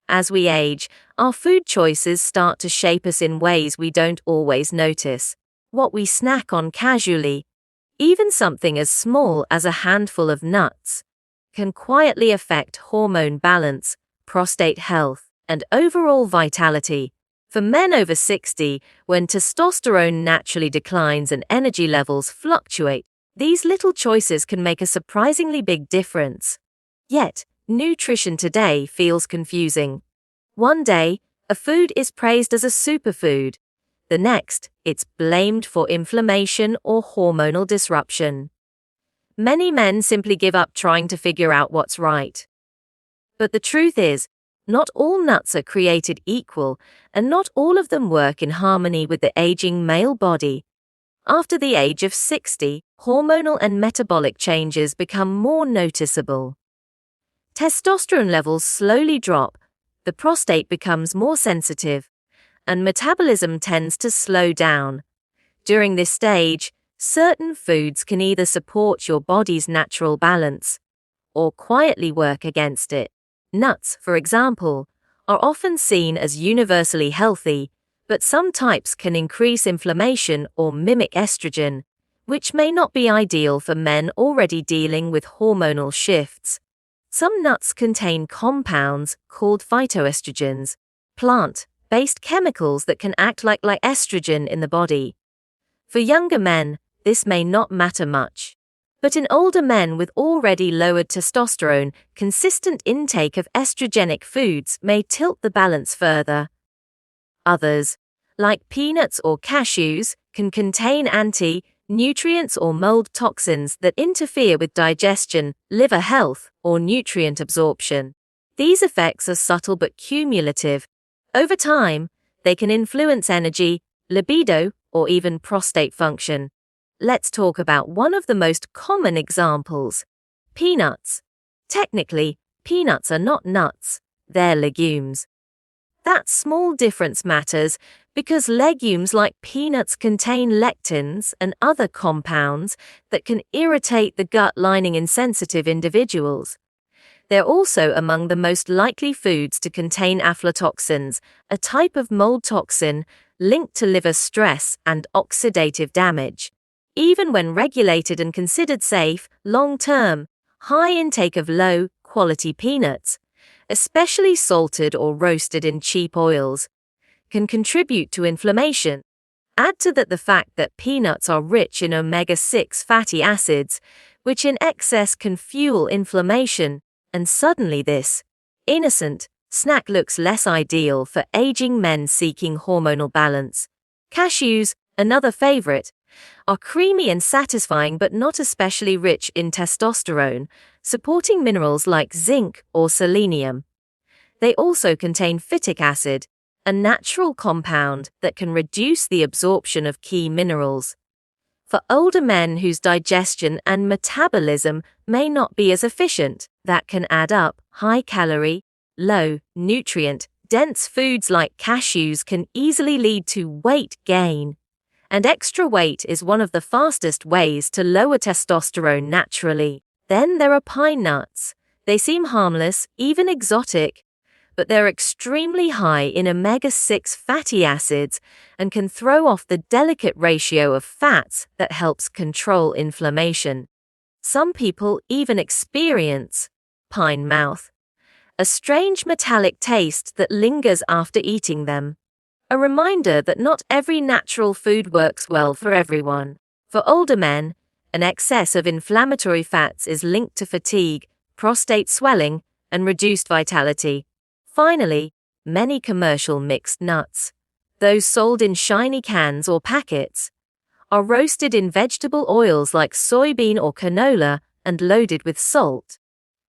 As we age, our food choices start to shape us in ways we don't always notice. What we snack on casually, even something as small as a handful of nuts, can quietly affect hormone balance, prostate health, and overall vitality. For men over 60, when testosterone naturally declines and energy levels fluctuate, these little choices can make a surprisingly big difference. Yet, nutrition today feels confusing. One day, a food is praised as a superfood. The next, it's blamed for inflammation or hormonal disruption. Many men simply give up trying to figure out what's right. But the truth is, not all nuts are created equal, and not all of them work in harmony with the aging male body. After the age of 60, hormonal and metabolic changes become more noticeable. Testosterone levels slowly drop, the prostate becomes more sensitive, and metabolism tends to slow down. During this stage, certain foods can either support your body's natural balance or quietly work against it. Nuts, for example, are often seen as universally healthy, but some types can increase inflammation or mimic estrogen, which may not be ideal for men already dealing with hormonal shifts. Some nuts contain compounds called phytoestrogens, plant-based chemicals that can act like estrogen in the body. For younger men, this may not matter much. But in older men with already lowered testosterone, consistent intake of estrogenic foods may tilt the balance further. Others, like peanuts or cashews, can contain anti-nutrients or mold toxins that interfere with digestion, liver health, or nutrient absorption. These effects are subtle but cumulative. Over time, they can influence energy, libido, or even prostate function. Let's talk about one of the most common examples: peanuts. Technically, peanuts are not nuts, they're legumes. That small difference matters because legumes like peanuts contain lectins and other compounds that can irritate the gut lining in sensitive individuals. They're also among the most likely foods to contain aflatoxins, a type of mold toxin linked to liver stress and oxidative damage. Even when regulated and considered safe, long-term, high intake of low-quality peanuts, especially salted or roasted in cheap oils, can contribute to inflammation. Add to that the fact that peanuts are rich in omega-6 fatty acids, which in excess can fuel inflammation, and suddenly this innocent snack looks less ideal for aging men seeking hormonal balance. Cashews, another favorite, are creamy and satisfying but not especially rich in testosterone, supporting minerals like zinc or selenium. They also contain phytic acid, a natural compound that can reduce the absorption of key minerals. For older men whose digestion and metabolism may not be as efficient, that can add up. High-calorie, low-nutrient, dense foods like cashews can easily lead to weight gain. And extra weight is one of the fastest ways to lower testosterone naturally. Then there are pine nuts. They seem harmless, even exotic, but they're extremely high in omega-6 fatty acids and can throw off the delicate ratio of fats that helps control inflammation. Some people even experience pine mouth, a strange metallic taste that lingers after eating them. A reminder that not every natural food works well for everyone. For older men, an excess of inflammatory fats is linked to fatigue, prostate swelling, and reduced vitality. Finally, many commercial mixed nuts, those sold in shiny cans or packets, are roasted in vegetable oils like soybean or canola and loaded with salt,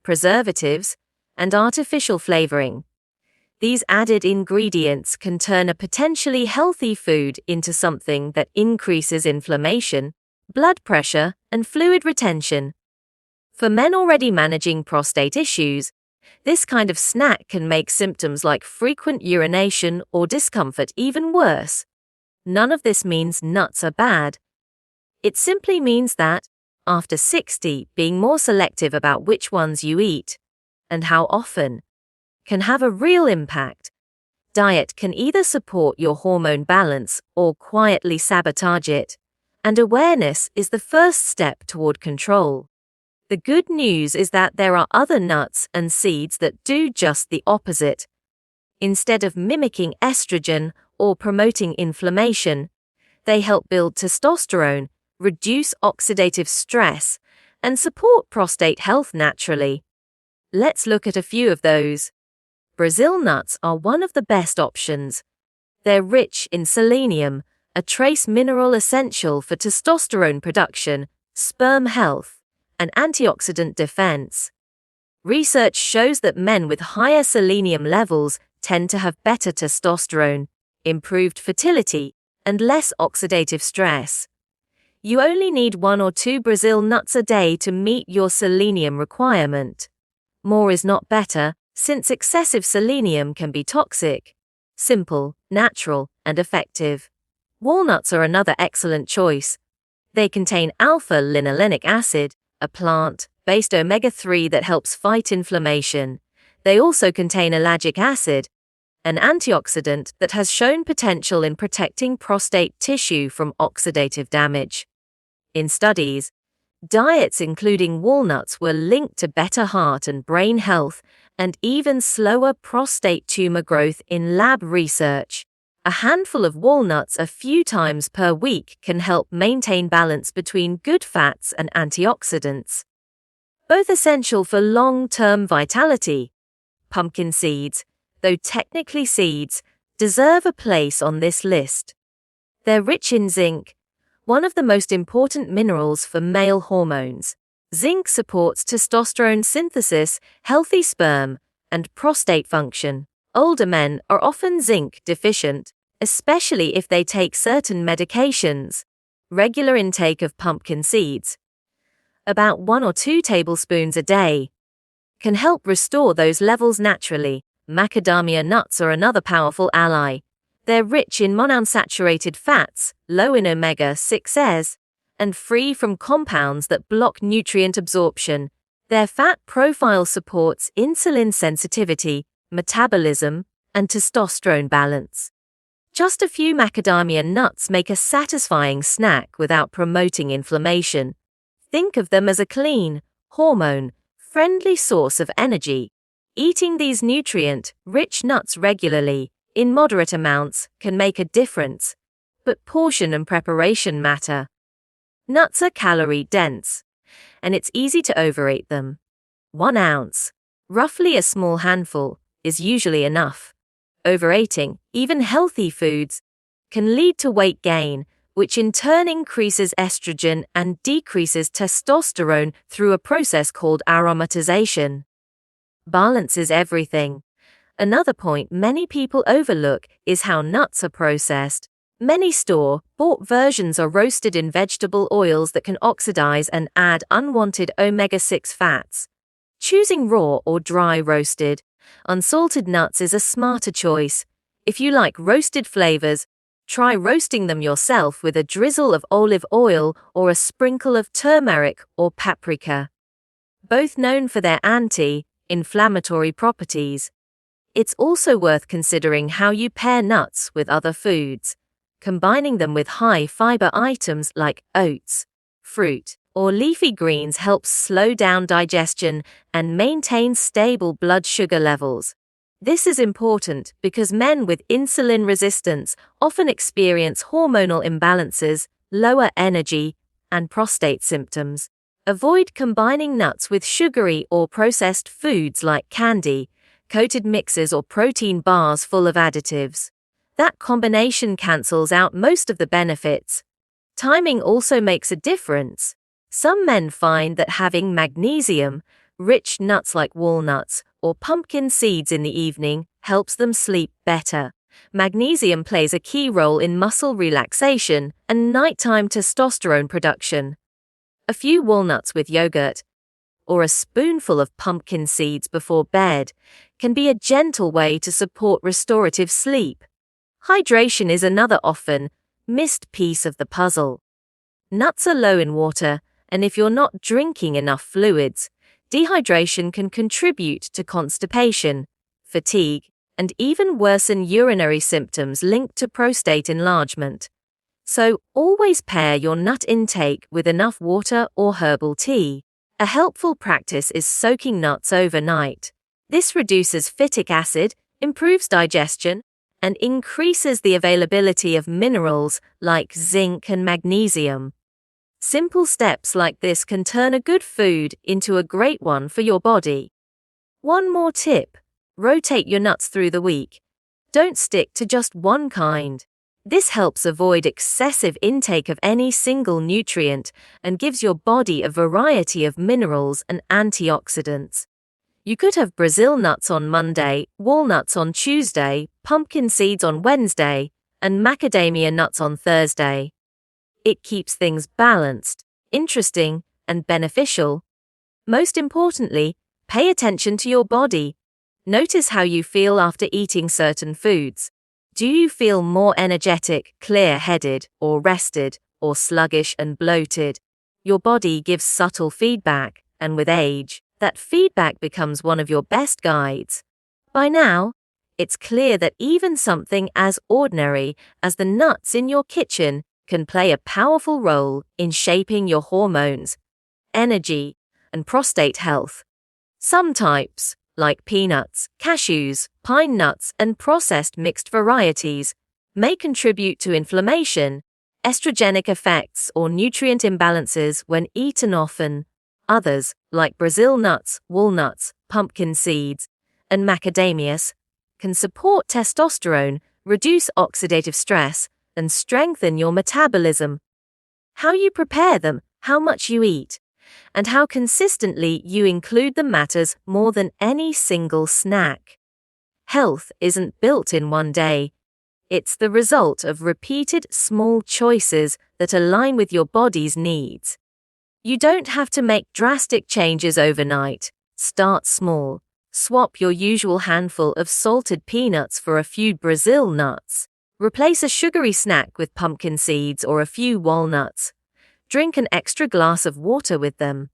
preservatives, and artificial flavoring. These added ingredients can turn a potentially healthy food into something that increases inflammation, blood pressure, and fluid retention. For men already managing prostate issues, this kind of snack can make symptoms like frequent urination or discomfort even worse. None of this means nuts are bad. It simply means that, after 60, being more selective about which ones you eat and how often can have a real impact. Diet can either support your hormone balance or quietly sabotage it, and awareness is the first step toward control. The good news is that there are other nuts and seeds that do just the opposite. Instead of mimicking estrogen or promoting inflammation, they help build testosterone, reduce oxidative stress, and support prostate health naturally. Let's look at a few of those. Brazil nuts are one of the best options. They're rich in selenium, a trace mineral essential for testosterone production, sperm health, and antioxidant defense. Research shows that men with higher selenium levels tend to have better testosterone, improved fertility, and less oxidative stress. You only need 1 or 2 Brazil nuts a day to meet your selenium requirement. More is not better, since excessive selenium can be toxic. Simple, natural, and effective. Walnuts are another excellent choice. They contain alpha-linolenic acid, a plant-based omega-3 that helps fight inflammation. They also contain ellagic acid, an antioxidant that has shown potential in protecting prostate tissue from oxidative damage. In studies, diets including walnuts were linked to better heart and brain health and even slower prostate tumor growth in lab research. A handful of walnuts a few times per week can help maintain balance between good fats and antioxidants, both essential for long-term vitality. Pumpkin seeds, though technically seeds, deserve a place on this list. They're rich in zinc, one of the most important minerals for male hormones. Zinc supports testosterone synthesis, healthy sperm, and prostate function. Older men are often zinc deficient, especially if they take certain medications. Regular intake of pumpkin seeds, about 1 or 2 tablespoons a day, can help restore those levels naturally. Macadamia nuts are another powerful ally. They're rich in monounsaturated fats, low in omega-6s, and free from compounds that block nutrient absorption. Their fat profile supports insulin sensitivity, metabolism, and testosterone balance. Just a few macadamia nuts make a satisfying snack without promoting inflammation. Think of them as a clean, hormone-friendly source of energy. Eating these nutrient-rich nuts regularly, in moderate amounts, can make a difference, but portion and preparation matter. Nuts are calorie-dense, and it's easy to overeat them. 1 ounce, roughly a small handful, is usually enough. Overeating, even healthy foods, can lead to weight gain, which in turn increases estrogen and decreases testosterone through a process called aromatization. Balance is everything. Another point many people overlook is how nuts are processed. Many store-bought versions are roasted in vegetable oils that can oxidize and add unwanted omega-6 fats. Choosing raw or dry roasted, unsalted nuts is a smarter choice. If you like roasted flavors, try roasting them yourself with a drizzle of olive oil or a sprinkle of turmeric or paprika. Both known for their anti-inflammatory properties. It's also worth considering how you pair nuts with other foods. Combining them with high-fiber items like oats, fruit, or leafy greens helps slow down digestion and maintain stable blood sugar levels. This is important because men with insulin resistance often experience hormonal imbalances, lower energy, and prostate symptoms. Avoid combining nuts with sugary or processed foods like candy, coated mixes, or protein bars full of additives. That combination cancels out most of the benefits. Timing also makes a difference. Some men find that having magnesium-rich nuts like walnuts or pumpkin seeds in the evening helps them sleep better. Magnesium plays a key role in muscle relaxation and nighttime testosterone production. A few walnuts with yogurt or a spoonful of pumpkin seeds before bed can be a gentle way to support restorative sleep. Hydration is another often missed piece of the puzzle. Nuts are low in water, and if you're not drinking enough fluids, dehydration can contribute to constipation. fatigue, and even worsen urinary symptoms linked to prostate enlargement. So, always pair your nut intake with enough water or herbal tea. A helpful practice is soaking nuts overnight. This reduces phytic acid, improves digestion, and increases the availability of minerals like zinc and magnesium. Simple steps like this can turn a good food into a great one for your body. One more tip: rotate your nuts through the week. Don't stick to just one kind. This helps avoid excessive intake of any single nutrient and gives your body a variety of minerals and antioxidants. You could have Brazil nuts on Monday, walnuts on Tuesday, pumpkin seeds on Wednesday, and macadamia nuts on Thursday. It keeps things balanced, interesting, and beneficial. Most importantly, pay attention to your body. Notice how you feel after eating certain foods. Do you feel more energetic, clear-headed, or rested, or sluggish and bloated? Your body gives subtle feedback, and with age, that feedback becomes one of your best guides. By now, it's clear that even something as ordinary as the nuts in your kitchen can play a powerful role in shaping your hormones, energy, and prostate health. Some types, like peanuts, cashews, pine nuts, and processed mixed varieties, may contribute to inflammation, estrogenic effects, or nutrient imbalances when eaten often. Others, like Brazil nuts, walnuts, pumpkin seeds, and macadamias, can support testosterone, reduce oxidative stress, and strengthen your metabolism. How you prepare them, how much you eat, and how consistently you include them matters more than any single snack. Health isn't built in one day. It's the result of repeated small choices that align with your body's needs. You don't have to make drastic changes overnight. Start small. Swap your usual handful of salted peanuts for a few Brazil nuts. Replace a sugary snack with pumpkin seeds or a few walnuts. Drink an extra glass of water with them.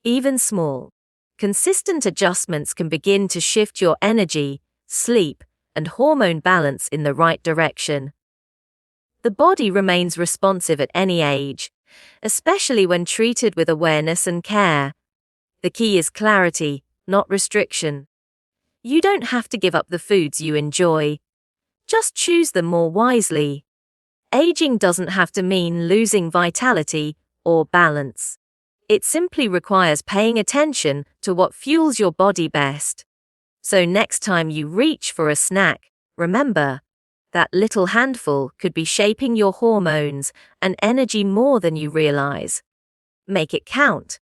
Even small, consistent adjustments can begin to shift your energy, sleep, and hormone balance in the right direction. The body remains responsive at any age, especially when treated with awareness and care. The key is clarity, not restriction. You don't have to give up the foods you enjoy. Just choose them more wisely. Aging doesn't have to mean losing vitality or balance. It simply requires paying attention to what fuels your body best. So next time you reach for a snack, remember, that little handful could be shaping your hormones and energy more than you realize. Make it count.